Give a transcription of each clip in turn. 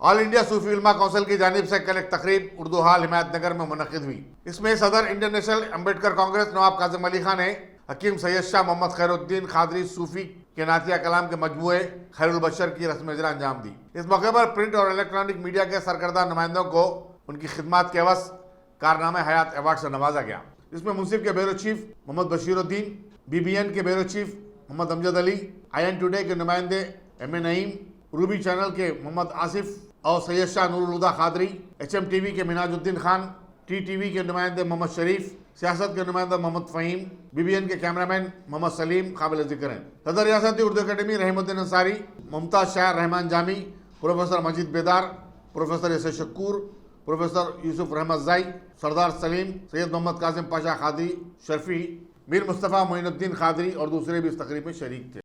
All India सूफी उलमा council की जानिब से कल एक तकरीब उर्दू हाल हिमायतनगर में मुनक़िद हुई। इसमें सदर इंडियन नेशनल अम्बेडकर कांग्रेस नवाब काजिम अली खान ने हकीम सैयद शाह मोहम्मद खैरुद्दीन खादरी सूफी के नातिया कलाम के मजमूए खैरुल बशर की रस्म इजरा अंजाम दी। इस मौके पर प्रिंट और इलेक्ट्रॉनिक मीडिया के सरकर्दा नुमाइंदों को उनकी खिदमत के अवस कारनामे हयात अवार्ड से नवाजा गया। इसमें मुंसिफ के bureau chief Mohammed Basheeruddin, BBN के bureau chief Mohammed Amjad Ali, IN today के नुमाइंदे MA नईम, रूबी चैनल के मोहम्मद आसिफ और सैयद शाह नूरुल हुदा खादरी, HMTV के मिनाजुद्दीन खान, TTV के नुमाइंदे मोहम्मद शरीफ, सियासत के नुमाइंदा मोहम्मद फ़हीम, BBN के कैमरामैन मोहम्मद सलीम काबिल जिक्र हैं। सदर रियासती उर्दू अकेडमी रहीमुद्दीन अंसारी, मुमताज़ शाह रहमान जामी, प्रोफेसर मजीद बेदार, professor yes or Shakoor, professor Yusuf रहमत ज़ाई, सरदार सलीम, सैयद मोहम्मद कासिम पाशा खादरी शर्फी, मीर मुस्तफ़ा मोइनुद्दीन खादरी और दूसरे भी इस तकरीब में शरीक थे।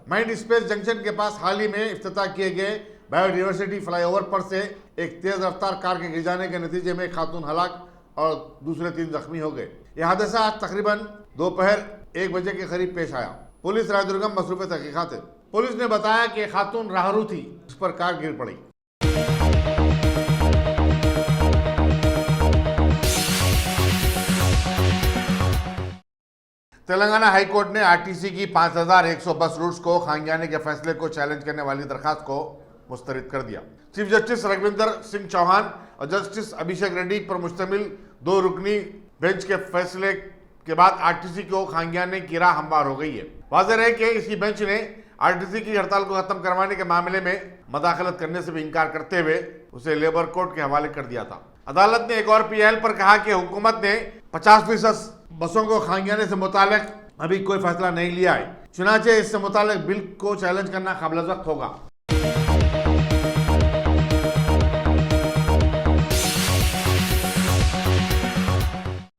माइंड स्पेस जंक्शन के पास हाल ही में इफ्तिताह किए गए बायोडाइवर्सिटी फ्लाईओवर पर से एक तेज रफ्तार कार के गिर जाने के नतीजे में खातून हलाक और दूसरे 3 जख्मी हो गए। यह हादसा आज तकरीबन दोपहर 1 बजे के करीब पेश आया। पुलिस रायदुर्गम मसरूफ़ तहकीकात है। पुलिस ने बताया कि खातून राहरू थी, जिस पर कार गिर पड़ी। तेलंगाना हाई कोर्ट ने RTC की 5100 बस रूट्स को खांजाने के फैसले को चैलेंज करने वाली दरखास्त को मुस्तरद कर दिया। चीफ जस्टिस रघविंदर सिंह चौहान और जस्टिस अभिषेक रेड्डी पर मुश्तमिल 2 रुकनी बेंच के फैसले के बाद RTC को खांजाने की राह हमवार हो गई है। वाज़ेह है कि इसी बेंच ने RTC की हड़ताल को खत्म करवाने के मामले में मदाखलत करने से भी इनकार करते हुए उसे लेबर कोर्ट के हवाले कर दिया था। अदालत ने एक और PIL पर कहा कि हुकूमत ने 50% बसों को खांजाने से मुतालिक अभी कोई फैसला नहीं लिया है, चुनांचे इससे मुतालिक बिल को चैलेंज करना काबिल वक्त होगा।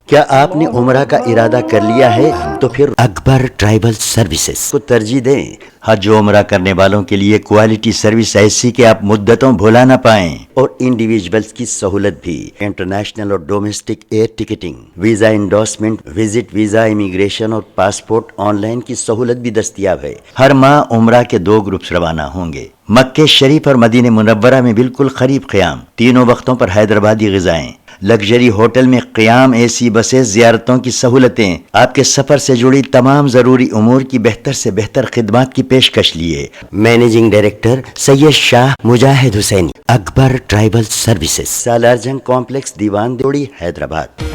क्या आपने उम्रा का इरादा कर लिया है? तो फिर अकबर ट्राइबल सर्विसेज को तरजीह दें। हज उम्रा करने वालों के लिए क्वालिटी सर्विस ऐसी कि आप मुद्दतों भुला ना पाएं, और इंडिविजुअल्स की सहूलत भी। इंटरनेशनल और domestic air ticketing, visa endorsement, visit visa, immigration और पासपोर्ट ऑनलाइन की सहूलत भी दस्तयाब है। हर माह उम्रा के 2 ग्रुप्स रवाना होंगे। मक्के शरीफ और मदीने मुनव्वरा में बिल्कुल करीब क़याम, तीनों वक्तों पर हैदराबादी ग़िज़ाएं, लग्जरी होटल में क़याम, AC बसें, ज़ियारतों की सहूलतें, आपके सफ़र से जुड़ी तमाम ज़रूरी उमूर की बेहतर से बेहतर खिदमत की पेशकश लिए। Managing director Syed Shah Mujahid Hussaini, Akbar tribal services, सालार जंग कॉम्प्लेक्स, दीवान दोड़ी, हैदराबाद।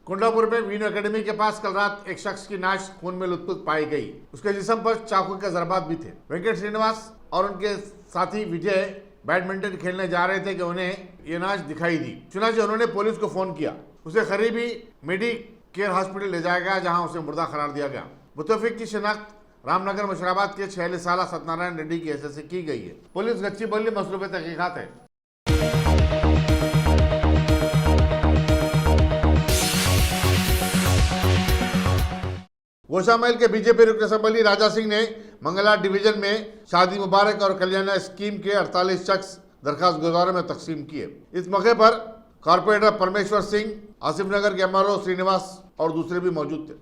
कुंडापुर में वीनो एकेडमी के पास कल रात एक शख्स की नाश खून में लुत्फुत पाई गई। उसके जिस्म पर चाकू के ज़रबात भी थे। वेंकट श्रीनिवास और उनके साथी विजय बैडमिंटन खेलने जा रहे थे कि उन्हें ये नाश दिखाई दी। चुनांचे उन्होंने पुलिस को फोन किया। उसे करीबी मेडिकेयर हॉस्पिटल ले जाया गया, जहां उसे मुर्दा करार दिया गया। मुतफिक की शिनाख्त रामनगर मुशराबाद के 46 साला सत्यनारायण रेड्डी की हैसियत से की गई है। पुलिस गच्ची बल्ली मसरूफ़ तहकीकात है। गोशामहल के बीजेपी रुकन असम्बली राजा सिंह ने मंगला डिवीजन में शादी मुबारक और कल्याण स्कीम के 48 शख्स दरखास्त गुजारों में तकसीम किए। इस मौके पर कॉर्पोरेटर परमेश्वर सिंह, आसिफ नगर के MRO श्रीनिवास और दूसरे भी मौजूद थे।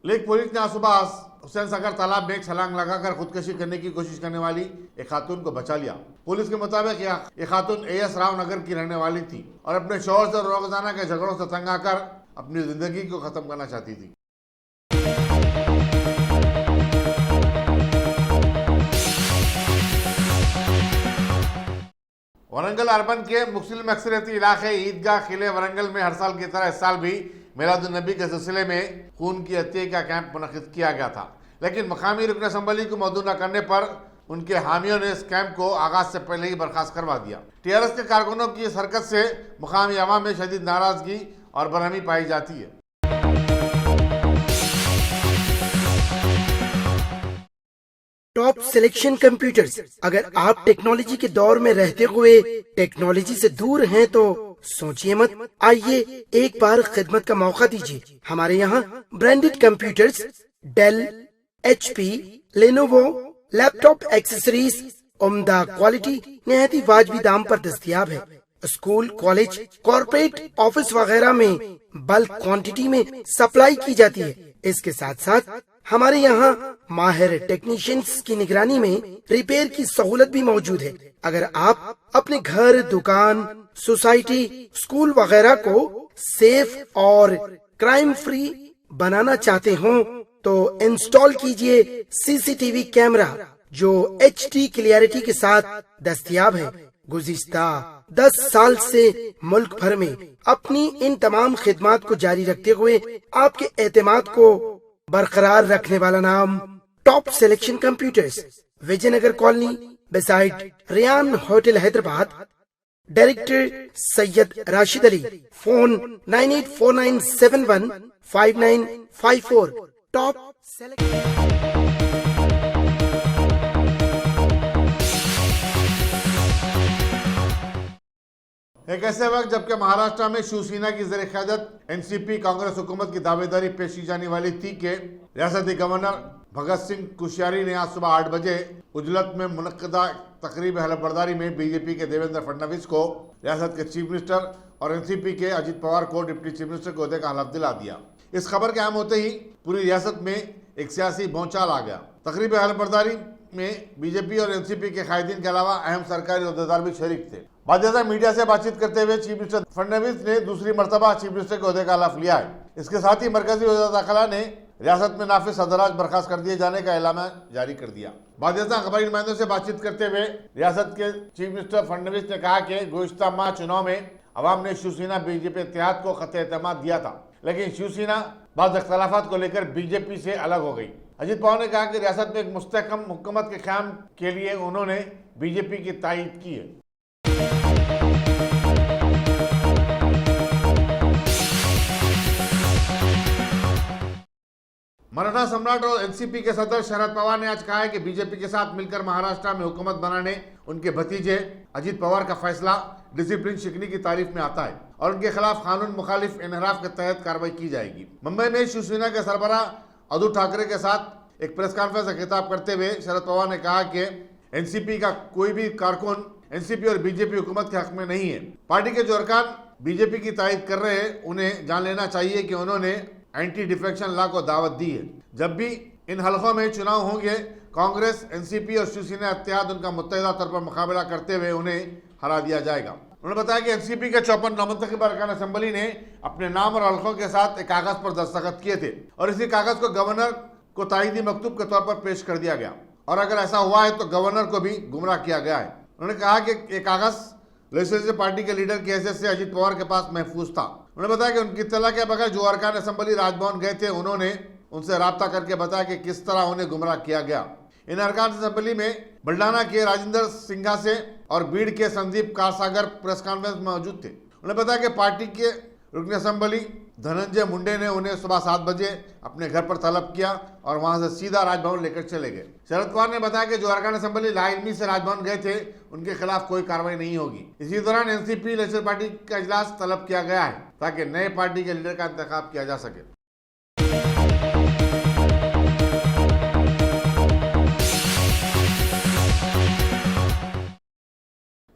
लेक पुलिस ने आज सुबह हुसैन सागर तालाब में छलांग लगाकर खुदकशी करने की कोशिश करने वाली एक खातून को बचा लिया। पुलिस के मुताबिक ये खातून AS राव नगर की रहने वाली थी और अपने शौहर से रोजाना के झगड़ों से तंग आकर अपनी जिंदगी को खत्म करना चाहती थी। वरंगल अर्बन के मुस्लिम अक्सरियती इलाके ईदगाह किले वरंगल में हर साल की तरह इस साल भी मिलादुन्नबी के सिलसिले में खून की अतिया का कैंप मुनक़िद किया गया था, लेकिन मकामी रुकन असम्बली को मौजूद न करने पर उनके हामियों ने इस कैंप को आगाज से पहले ही बर्खास्त करवा दिया। TRS के कारकुनों की इस हरकत से मकामी अवाम में शदीद नाराजगी और बरहमी पाई जाती है। Top selection computers. अगर आप टेक्नोलॉजी के दौर में रहते हुए टेक्नोलॉजी से दूर हैं तो सोचिए मत, आइए एक बार खिदमत का मौका दीजिए। हमारे यहाँ branded computers, Dell, HP, Lenovo laptop accessories उम्दा क्वालिटी निहायत ही वाजबी दाम पर दस्तयाब है। स्कूल, कॉलेज, कॉर्पोरेट, ऑफिस वगैरह में बल्क क्वांटिटी में सप्लाई की जाती है। इसके साथ साथ हमारे यहाँ माहिर टेक्नीशियंस की निगरानी में रिपेयर की सहूलत भी मौजूद है। अगर आप अपने घर, दुकान, सोसाइटी, स्कूल वगैरह को सेफ और क्राइम फ्री बनाना चाहते हो तो इंस्टॉल कीजिए CCTV कैमरा जो HD क्लियरिटी के साथ दस्तयाब है। गुज़िश्ता 10 साल से मुल्क भर में अपनी इन तमाम खिदमात को जारी रखते हुए आपके एतमाद को बरकरार रखने वाला नाम top selection computers, Vijayanagar colony beside Riyan hotel, Hyderabad. Director Syed Rashid Ali. Phone 9849715954। Top एक ऐसे वक्त जबकि महाराष्ट्र में शिवसेना की ज़ेर क़यादत एनसीपी कांग्रेस हुकूमत की दावेदारी पेश की जाने वाली थी कि रियासती गवर्नर भगत सिंह कोश्यारी ने आज सुबह 8 बजे उजलत में मुनक्किदा तकरीब हलफबरदारी में बीजेपी के देवेंद्र फडणवीस को, रियासत के चीफ मिनिस्टर और एनसीपी के अजित पवार को डिप्टी चीफ मिनिस्टर के ओहदे का हलफ दिला दिया। इस खबर के आम होते ही पूरी रियासत में एक सियासी भौचाल आ गया। तकरीब हलफबरदारी में बीजेपी और एनसीपी के कायदीन के अलावा अहम सरकारी ओहदेदार भी शरीक थे। बादशाह मीडिया से बातचीत करते हुए चीफ मिनिस्टर फडणवीस ने दूसरी मरतबा चीफ मिनिस्टर के ओहदे का हलफ लिया है। इसके साथ ही मरकजी वज़ीर दाखिला ने रियासत में नाफिज सदराज बर्खास्त कर दिए जाने का ऐलान जारी कर दिया। बादशाह अखबारी नुमाइंदों से बातचीत करते हुए रियासत के चीफ मिनिस्टर फडणवीस ने कहा कि गुज़िश्ता माह चुनाव में अवाम ने शिवसेना बीजेपी इत्तेहाद को खत एतमाद दिया था, लेकिन शिवसेना बाज़ इख्तलाफात को लेकर बीजेपी से अलग हो गई। अजित पवार ने कहा कि रियासत में एक मुस्तहकम हुकूमत के क़याम के लिए उन्होंने बीजेपी की तायीद की है। मराठा सम्राट और एनसीपी के सदर शरद पवार ने आज कहा है कि बीजेपी के साथ मिलकर महाराष्ट्र में हुकूमत बनाने उनके भतीजे अजित पवार का फैसला डिसिप्लिन शिकनी की तारीफ में आता है और उनके खिलाफ कानून मुखालिफ इनहराफ के तहत कार्रवाई की जाएगी। मुंबई में शिवसेना के सरबराह उद्धव ठाकरे के साथ एक प्रेस कॉन्फ्रेंस से खिताब करते हुए शरद पवार ने कहा कि एनसीपी का कोई भी कारकुन एनसीपी और बीजेपी हुकूमत के हक में नहीं है। पार्टी के जो अरकान बीजेपी की तायीद कर रहे हैं उन्हें जान लेना चाहिए कि उन्होंने एंटी डिफेक्शन लॉ को दावत दी है। जब भी इन हलकों में चुनाव होंगे, कांग्रेस, एनसीपी और शिवसेना इत्तेहाद उनका मुत्तहिदा तौर पर मुकाबला करते हुए उन्हें हरा दिया जाएगा। उन्होंने बताया कि एनसीपी के 54 नामंतखब अरकान असेंबली ने अपने नाम और हलकों के साथ एक कागज पर दस्तखत किए थे और इसी कागज को गवर्नर को तायीदी मकतूब के तौर पर पेश कर दिया गया और अगर ऐसा हुआ है तो गवर्नर को भी गुमराह किया गया है। उन्होंने कहा कि ये कागज लेजिस्लेटिव पार्टी के लीडर की हैसियत से अजित पवार के पास महफूज था। उन्होंने बताया कि उनकी इत्तला के बगैर जो अरकान असेंबली राजभवन गए थे उन्होंने उनसे राब्ता करके बताया कि किस तरह उन्हें गुमराह किया गया। इन अरकान असेंबली में बुल्डाना के राजेंद्र सिंघा से और बीड़ के संदीप कारसागर प्रेस कॉन्फ्रेंस में मौजूद थे। उन्होंने बताया कि पार्टी के रुकन असेंबली धनंजय मुंडे ने उन्हें सुबह 7 बजे अपने घर पर तलब किया और वहां से सीधा राजभवन लेकर चले गए। शरद पवार ने बताया कि जो अरकान असेंबली लाइलमी से राजभवन गए थे उनके खिलाफ कोई कार्रवाई नहीं होगी। इसी दौरान एनसीपी लेजिस्लेटिव पार्टी का इजलास तलब किया गया है ताकि नए पार्टी के लीडर का इंतखाब किया जा सके।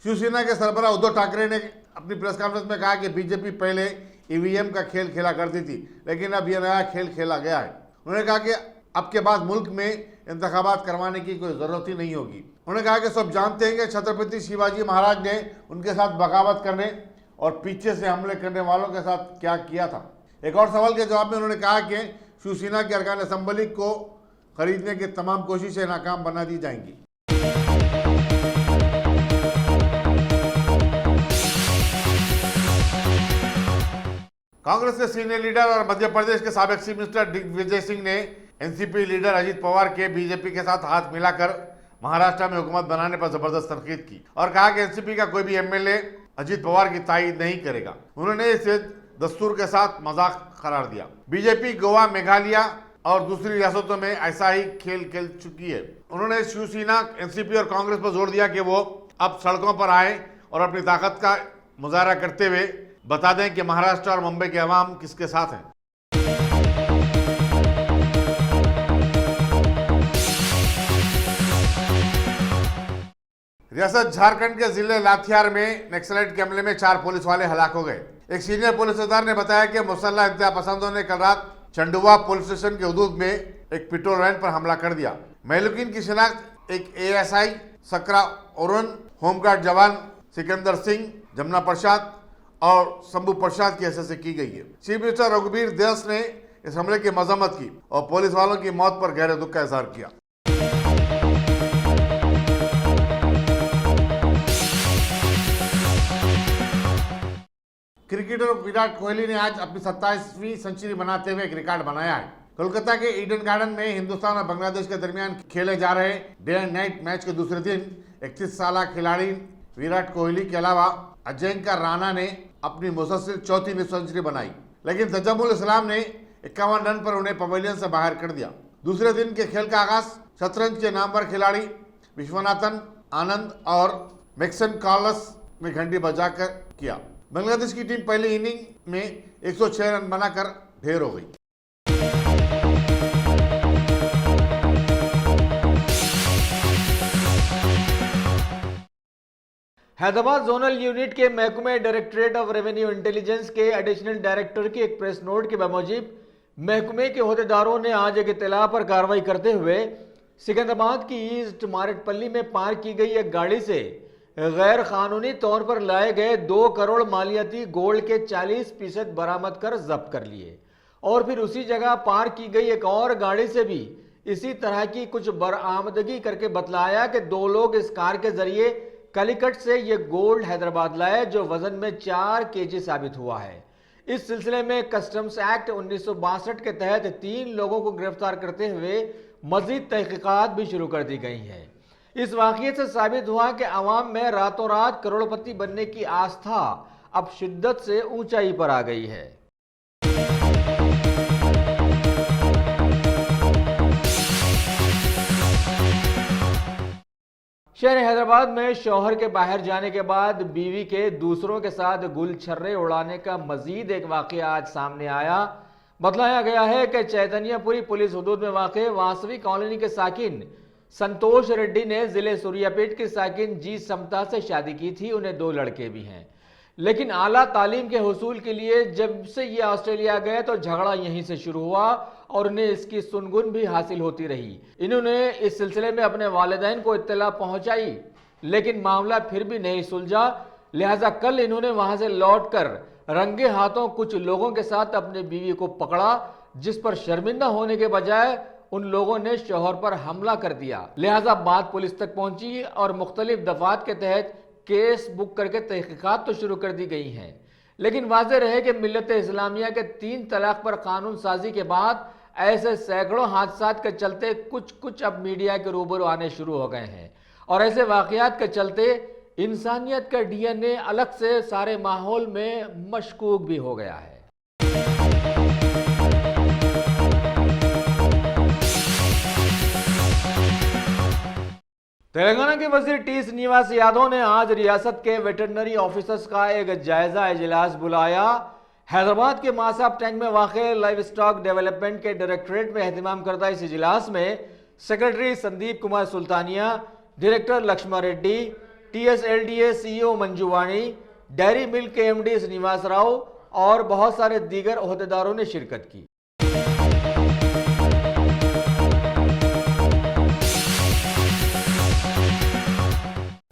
शिवसेना के सरबराह उद्धव ठाकरे ने अपनी प्रेस कॉन्फ्रेंस में कहा कि बीजेपी पहले ईवीएम का खेल खेला करती थी, लेकिन अब यह नया खेल खेला गया है। उन्होंने कहा कि अब के बाद मुल्क में इंतखाबात करवाने की कोई ज़रूरत ही नहीं होगी। उन्होंने कहा कि सब जानते हैं कि छत्रपति शिवाजी महाराज ने उनके साथ बगावत करने और पीछे से हमले करने वालों के साथ क्या किया था। एक और सवाल के जवाब में उन्होंने कहा कि शिवसेना के अरकान असेंबली को खरीदने की तमाम कोशिशें नाकाम बना दी जाएंगी। कांग्रेस के सीनियर लीडर और मध्य प्रदेश के साबिक चीफ मिनिस्टर दिग्विजय सिंह ने एनसीपी लीडर अजित पवार के बीजेपी के साथ हाथ मिलाकर महाराष्ट्र में हुकूमत बनाने पर जबरदस्त तनकीद की और कहा कि एनसीपी का कोई भी एमएलए अजित पवार की तायीद नहीं करेगा। उन्होंने इसे दस्तूर के साथ मजाक करार दिया। बीजेपी गोवा, मेघालय और दूसरी रियासतों में ऐसा ही खेल खेल चुकी है। उन्होंने शिवसेना, एनसीपी और कांग्रेस पर जोर दिया कि वो अब सड़कों पर आए और अपनी ताकत का मुजाहरा करते हुए बता दें कि महाराष्ट्र और मुंबई के अवाम किसके साथ हैं। रियासत झारखंड के जिले लाठियार में नक्सलाइट के हमले में 4 पुलिस वाले हलाक हो गए। एक सीनियर पुलिसदार ने बताया कि मुसल्लह इंतहा पसंदों ने कल रात चंडुआ पुलिस स्टेशन के हदूद में एक पेट्रोल वैन पर हमला कर दिया। महलूकीन की शिनाख्त एक ASI सकरा ओरन, होमगार्ड जवान सिकंदर सिंह, जमुना प्रसाद और शंभू प्रसाद की हैसियत से की गई है। चीफ मिनिस्टर रघुबीर दास ने इस हमले की मजम्मत की और पुलिस वालों की मौत पर गहरे दुख का इजहार किया। क्रिकेटर विराट कोहली ने आज अपनी 27वीं सेंचुरी बनाते हुए एक रिकॉर्ड बनाया है। कोलकाता के ईडन गार्डन में हिंदुस्तान और बांग्लादेश के दरमियान खेले जा रहे डे एंड नाइट मैच के दूसरे दिन 31 साल खिलाड़ी विराट कोहली के अलावा अजिंक्य राणा ने अपनी मुसलसल 4वीं सेंचुरी बनाई, लेकिन तजमुल इस्लाम ने 51 रन पर उन्हें पवेलियन से बाहर कर दिया। दूसरे दिन के खेल का आगाज शतरंज के नामवर खिलाड़ी विश्वनाथन आनंद और मैक्सन कार्लस ने घंटी बजाकर किया। बांग्लादेश की टीम पहली इनिंग में 106 रन बनाकर ढेर हो गई। हैदराबाद जोनल यूनिट के महकमे डायरेक्टरेट ऑफ रेवेन्यू इंटेलिजेंस के एडिशनल डायरेक्टर की एक प्रेस नोट के बमूजिब महकमे के अहदेदारों ने आज एक इत्तला पर कार्रवाई करते हुए सिकंदराबाद की ईस्ट मारेटपल्ली में पार्क की गई एक गाड़ी से गैर कानूनी तौर पर लाए गए 2 करोड़ मालियाती गोल्ड के 40% बरामद कर जब्त कर लिए और फिर उसी जगह पार्क की गई एक और गाड़ी से भी इसी तरह की कुछ बरामदगी करके बतलाया कि 2 लोग इस कार के जरिए कलिकट से ये गोल्ड हैदराबाद लाए, जो वजन में 4 kg साबित हुआ है। इस सिलसिले में कस्टम्स एक्ट 1962 के तहत 3 लोगों को गिरफ्तार करते हुए मजीद तहकीकात भी शुरू कर दी गई हैं। इस वाकये से साबित हुआ कि अवाम में रातों रात करोड़पति बनने की आस्था अब शिद्दत से ऊंचाई पर आ गई है। शहर हैदराबाद में शौहर के बाहर जाने के बाद बीवी के दूसरों के साथ गुलछर्रे उड़ाने का मजीद एक वाकया आज सामने आया। बतलाया गया है कि चैतन्यपुरी पुलिस हुदूद में वाक़े वासवी कॉलोनी के साकिन संतोष रेड्डी ने जिले सूर्यापेट की साकिन जी समता से शादी की थी। उन्हें 2 लड़के भी हैं, लेकिन आला तालीम के हुसूल के लिए जब से ये ऑस्ट्रेलिया गए तो झगड़ा यहीं से शुरू हुआ और उन्हें इसकी सुनगुन भी हासिल होती रही। इन्होंने इस सिलसिले में अपने वालिदैन को इत्तला पहुंचाई, लेकिन मामला फिर भी नहीं सुलझा। लिहाजा कल इन्होंने वहां से लौटकर रंगे हाथों कुछ लोगों के साथ अपने बीवी को पकड़ा, जिस पर शर्मिंदा होने के बजाय उन लोगों ने शौहर पर हमला कर दिया। लिहाजा बात पुलिस तक पहुंची और मुख्तलिफ दफात के तहत केस बुक करके तहकीकात तो शुरू कर दी गई हैं, लेकिन वाज़ेह रहे कि मिल्लत इस्लामिया के 3 तलाक पर कानून साजी के बाद ऐसे सैकड़ों हादसात के चलते कुछ अब मीडिया के रूबरू आने शुरू हो गए हैं और ऐसे वाक़यात के चलते इंसानियत का DNA अलग से सारे माहौल में मशकूक भी हो गया है। तेलंगाना के वजीर टी श्रीनिवास यादव ने आज रियासत के वेटरनरी ऑफिसर्स का एक जायजा इजलास बुलाया। हैदराबाद के मासाब टैंक में वाक़े लाइव स्टॉक डेवलपमेंट के डायरेक्टरेट में एहतमाम करदा इस इजलास में secretary Sandeep Kumar Sultania, director Laxman Reddy, TSLDA CEO Manjuvani, dairy milk के MD श्रीनिवास राव और बहुत सारे दीगर ओहदेदारों ने शिरकत की।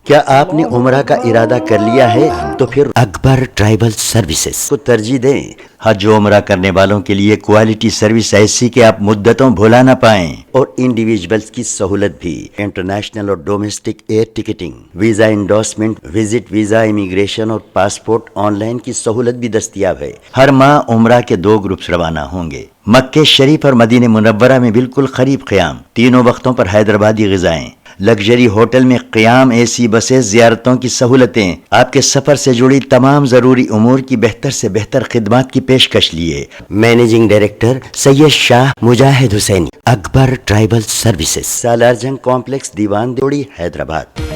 क्या आपने उम्रा का इरादा कर लिया है तो फिर अकबर ट्राइबल सर्विसेज को तरजीह दें। हज उम्रा करने वालों के लिए क्वालिटी सर्विस ऐसी कि आप मुद्दतों भुला ना पाएं और इंडिविजुअल्स की सहूलत भी। इंटरनेशनल और domestic air ticketing, visa endorsement, visit visa, immigration और पासपोर्ट ऑनलाइन की सहूलत भी दस्तयाब है। हर माह उम्रा के 2 ग्रुप्स रवाना होंगे। मक्के शरीफ और मदीने मुनव्वरा में बिल्कुल करीब क़याम, तीनों वक्तों पर हैदराबादी ग़िज़ाएं, लग्जरी होटल में क़याम, AC बसें, ज़ियारतों की सहूलतें, आपके सफ़र से जुड़ी तमाम ज़रूरी उमूर की बेहतर से बेहतर खिदमत की पेशकश लिए। Managing director Syed Shah Mujahid Hussaini, Akbar tribal services, Salarjung complex, Diwan Devdi, Hyderabad.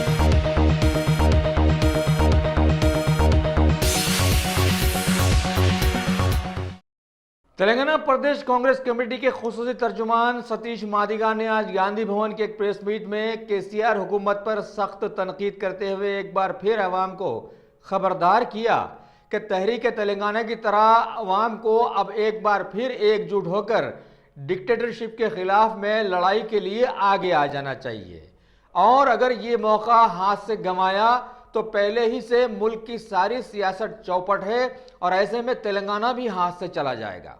Telangana Pradesh Congress Committee के खुसूसी तर्जुमान सतीश मादिगा ने आज गांधी भवन के एक प्रेस मीट में केसीआर हुकूमत पर सख्त तनकीद करते हुए एक बार फिर अवाम को खबरदार किया कि तहरीक तेलंगाना की तरह अवाम को अब एक बार फिर एकजुट होकर डिक्टेटरशिप के खिलाफ में लड़ाई के लिए आगे आ जाना चाहिए और अगर ये मौका हाथ से गंवाया तो पहले ही से मुल्क की सारी सियासत चौपट है और ऐसे में तेलंगाना भी हाथ से चला जाएगा।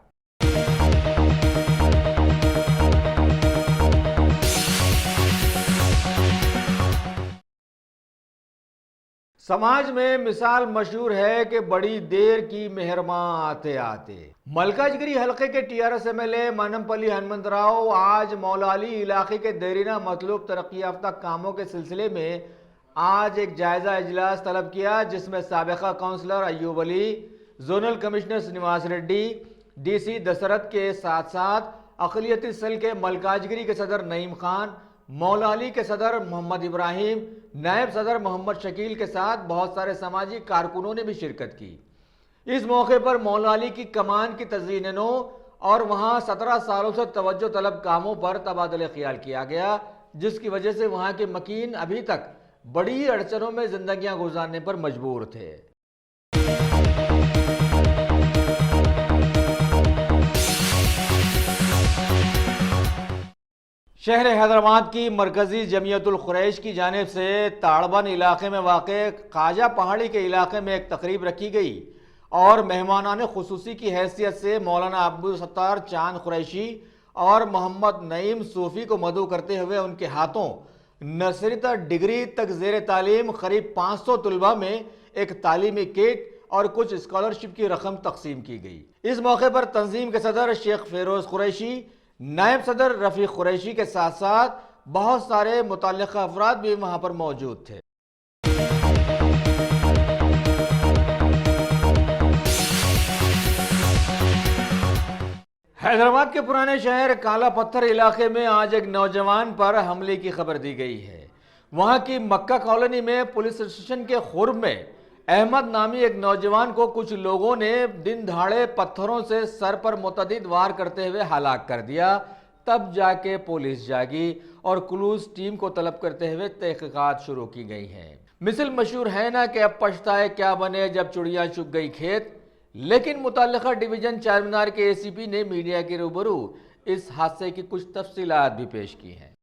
समाज में मिसाल मशहूर है कि बड़ी देर की मेहरमा आते आते। मलकाजगिरी हलके के टीआरएस एमएलए मनमपल्ली हनुमंतराव आज मौलाली इलाके के देरीना मतलूब तरक्की याफ्ता कामों के सिलसिले में आज एक जायजा इजलास तलब किया, जिसमें साबिका councillor Ayub Ali, zonal commissioner Srinivas Reddy, DC Dasharath के साथ साथ अक़लियती सेल के मलकाजगिरी के सदर नईम खान, मौलाली के सदर मोहम्मद इब्राहिम, नायब सदर मोहम्मद शकील के साथ बहुत सारे समाजी कारकुनों ने भी शिरकत की। इस मौके पर मौलाली की कमान की तज़यीन नो और वहां 17 सालों से तवज्जो तलब कामों पर तबादले ख्याल किया गया, जिसकी वजह से वहां के मकीन अभी तक बड़ी अड़चनों में जिंदगियां गुजारने पर मजबूर थे। शहर हैदराबाद की मरकजी जमीयतुल खुरैश की जानिब से ताड़बन इलाके में वाक़े खाजा पहाड़ी के इलाके में एक तकरीब रखी गई और मेहमानान खुसूसी की हैसियत से मौलाना अब्दुल सत्तार चांद खुरैशी और मोहम्मद नईम सूफी को मदऊ करते हुए उनके हाथों नर्सरी तक डिग्री तक ज़ेर तालीम करीब 500 तलबा में एक तालीमी किट और कुछ स्कॉलरशिप की रकम तकसीम की गई। इस मौके पर तंजीम के सदर शेख फेरोज कुरैशी, नायब सदर रफ़ीक कुरैशी के साथ साथ बहुत सारे मुतल्लिक़ा अफराद भी वहां पर मौजूद थे। हैदराबाद के पुराने शहर काला पत्थर इलाके में आज एक नौजवान पर हमले की खबर दी गई है। वहां की मक्का कॉलोनी में पुलिस स्टेशन के खुर्ब में अहमद नामी एक नौजवान को कुछ लोगों ने दिन दहाड़े पत्थरों से सर पर मुतअद्दिद वार करते हुए हलाक कर दिया। तब जाके पुलिस जागी और क्लूज टीम को तलब करते हुए तहकीकात शुरू की गई हैं। मिसल मशहूर है ना कि अब पछताए क्या बने जब चिड़िया चुग गई खेत। लेकिन मुतल्लिका डिवीजन चारमीनार के एसीपी ने मीडिया के रूबरू इस हादसे की कुछ तफसीलात भी पेश की हैं।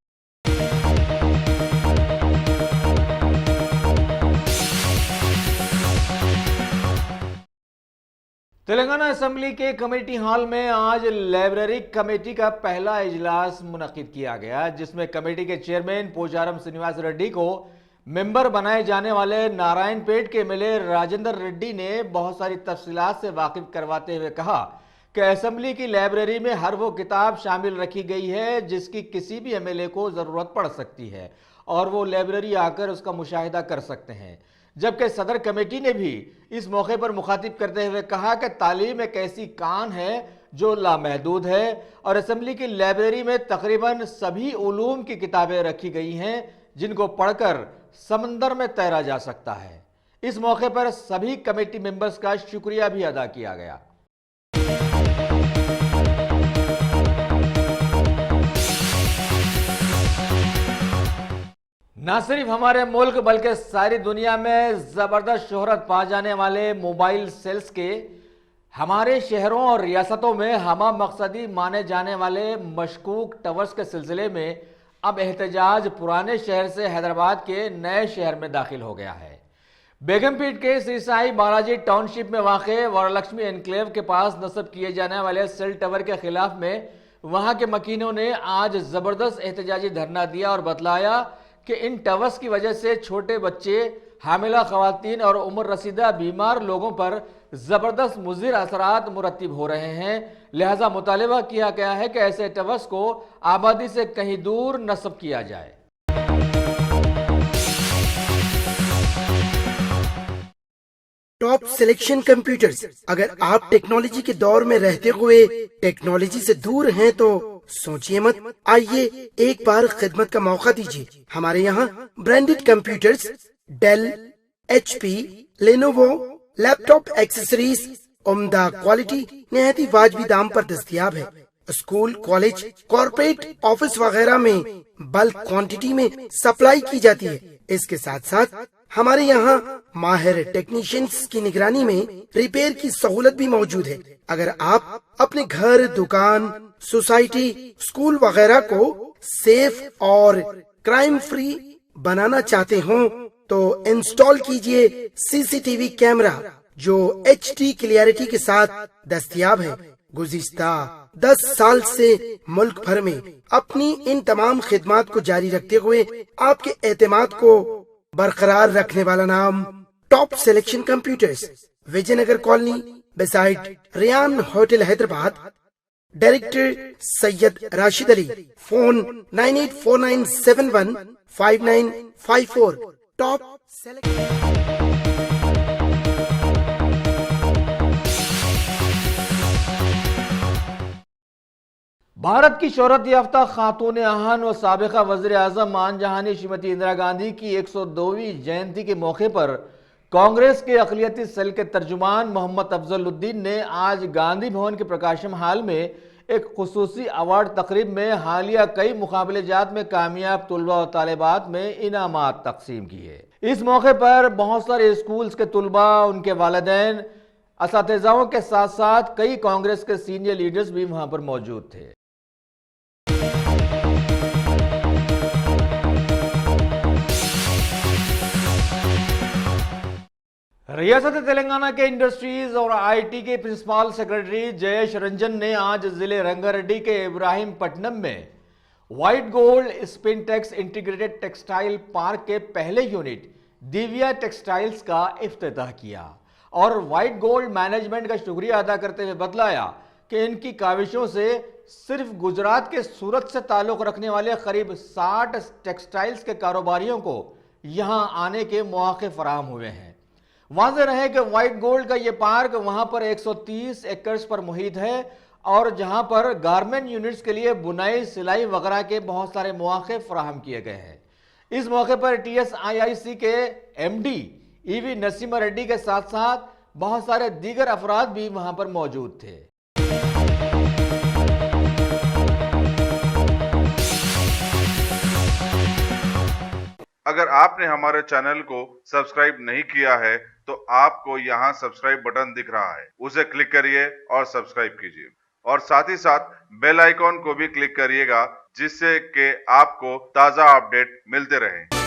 तेलंगाना असेंबली के कमेटी हॉल में आज लाइब्रेरी कमेटी का पहला इजलास मुनक्किद किया गया, जिसमें कमेटी के चेयरमैन पोचारम श्रीनिवास रेड्डी को मेंबर बनाए जाने वाले नारायणपेट के एमएलए राजेंद्र रेड्डी ने बहुत सारी तफसीलात से वाकिफ करवाते हुए कहा कि असेंबली की लाइब्रेरी में हर वो किताब शामिल रखी गई है जिसकी किसी भी एमएलए को ज़रूरत पड़ सकती है और वो लाइब्रेरी आकर उसका मुशाहिदा कर सकते हैं। जबकि सदर कमेटी ने भी इस मौके पर मुखातिब करते हुए कहा कि तालीम एक ऐसी कान है जो लामहदूद है और असेंबली की लाइब्रेरी में तकरीबन सभी उलूम की किताबें रखी गई हैं जिनको पढ़कर समंदर में तैरा जा सकता है। इस मौके पर सभी कमेटी मेंबर्स का शुक्रिया भी अदा किया गया। न सिर्फ हमारे मुल्क बल्कि सारी दुनिया में जबरदस्त शोहरत पा जाने वाले मोबाइल सेल्स के हमारे शहरों और रियासतों में हमा मकसदी माने जाने वाले मशकूक टावर्स के सिलसिले में अब एहतजाज पुराने शहर से हैदराबाद के नए शहर में दाखिल हो गया है। बेगमपीट के श्री साई बालाजी टाउनशिप में वाक़े वरलक्ष्मी एनक्लेव के पास नस्ब किए जाने वाले सेल टावर के खिलाफ में वहां के मकीनों ने आज जबरदस्त एहतजाजी धरना दिया और बतलाया कि इन टावर्स की वजह से छोटे बच्चे, हामिला खवातीन और उम्र रसीदा बीमार लोगों पर जबरदस्त मुज़िर असरात मुरतब हो रहे हैं। लिहाजा मुतालिबा किया गया है कि ऐसे टावर्स को आबादी से कहीं दूर नस्ब किया जाए। Top selection computers. अगर आप टेक्नोलॉजी के दौर में रहते हुए टेक्नोलॉजी से दूर हैं तो सोचिए मत, आइए एक बार खिदमत का मौका दीजिए। हमारे यहाँ branded computers, Dell, HP, Lenovo, laptop accessories उम्दा क्वालिटी निहायत ही वाजबी दाम पर दस्तयाब है। स्कूल, कॉलेज, कॉर्पोरेट ऑफिस वगैरह में बल्क क्वांटिटी में सप्लाई की जाती है। इसके साथ साथ हमारे यहाँ माहिर टेक्नीशियंस की निगरानी में रिपेयर की सहूलत भी मौजूद है। अगर आप अपने घर, दुकान, सोसाइटी, स्कूल वगैरह को सेफ और क्राइम फ्री बनाना चाहते हो तो इंस्टॉल कीजिए सीसीटीवी कैमरा जो HD क्लियरिटी के साथ दस्तयाब है। गुज़िश्ता 10 साल से मुल्क भर में अपनी इन तमाम खिदमात को जारी रखते हुए आपके एतमाद को बरकरार रखने वाला नाम top selection computers, Vijayanagar colony, beside Riyan hotel, Hyderabad. Director Syed Rashid Ali. Phone 9849715954। Top Bharat की शोहरत याफ्ता खातून आहन व साबिका वज़ीर आज़म आन जहानी श्रीमती इंदिरा गांधी की 102वीं जयंती के मौके पर कांग्रेस के अक़लियती सेल के तर्जुमान मोहम्मद अफजलुद्दीन ने आज गांधी भवन के प्रकाशम हाल में एक खुसूसी अवार्ड तकरीब में हालिया कई मुकाबले जात में कामयाब तुलबा और तालिबात में इनामात तकसीम किए। इस मौके पर बहुत सारे स्कूल्स के तुलबा, उनके वालिदैन, असातिज़ाओं के साथ साथ कई कांग्रेस के सीनियर लीडर्स भी वहां पर मौजूद थे। रियासत तेलंगाना के इंडस्ट्रीज और IT के प्रिंसिपल सेक्रेटरी जयेश रंजन ने आज जिले रंगारेड्डी के इब्राहिम पट्टनम में white gold Spintex integrated textile park के पहले यूनिट दिव्या टेक्सटाइल्स का इफ्तिताह किया और व्हाइट गोल्ड मैनेजमेंट का शुक्रिया अदा करते हुए बतलाया कि इनकी काविशों से सिर्फ गुजरात के सूरत से ताल्लुक रखने वाले करीब 60 टेक्सटाइल्स के कारोबारियों को यहां आने के मौके फराहम हुए हैं। वाज़ेह रहे कि व्हाइट गोल्ड का ये पार्क वहां पर 130 एकड़ पर मुहित है और जहां पर गारमेंट यूनिट्स के लिए बुनाई, सिलाई वगैरह के बहुत सारे मौके फराहम किए गए हैं। इस मौके पर TSIIC के MD EV नसीमा रेड्डी के साथ साथ बहुत सारे दीगर अफराद भी वहां पर मौजूद थे। अगर आपने हमारे चैनल को सब्सक्राइब नहीं किया है तो आपको यहाँ सब्सक्राइब बटन दिख रहा है, उसे क्लिक करिए और सब्सक्राइब कीजिए और साथ ही साथ बेल आइकॉन को भी क्लिक करिएगा जिससे कि आपको ताज़ा अपडेट मिलते रहें।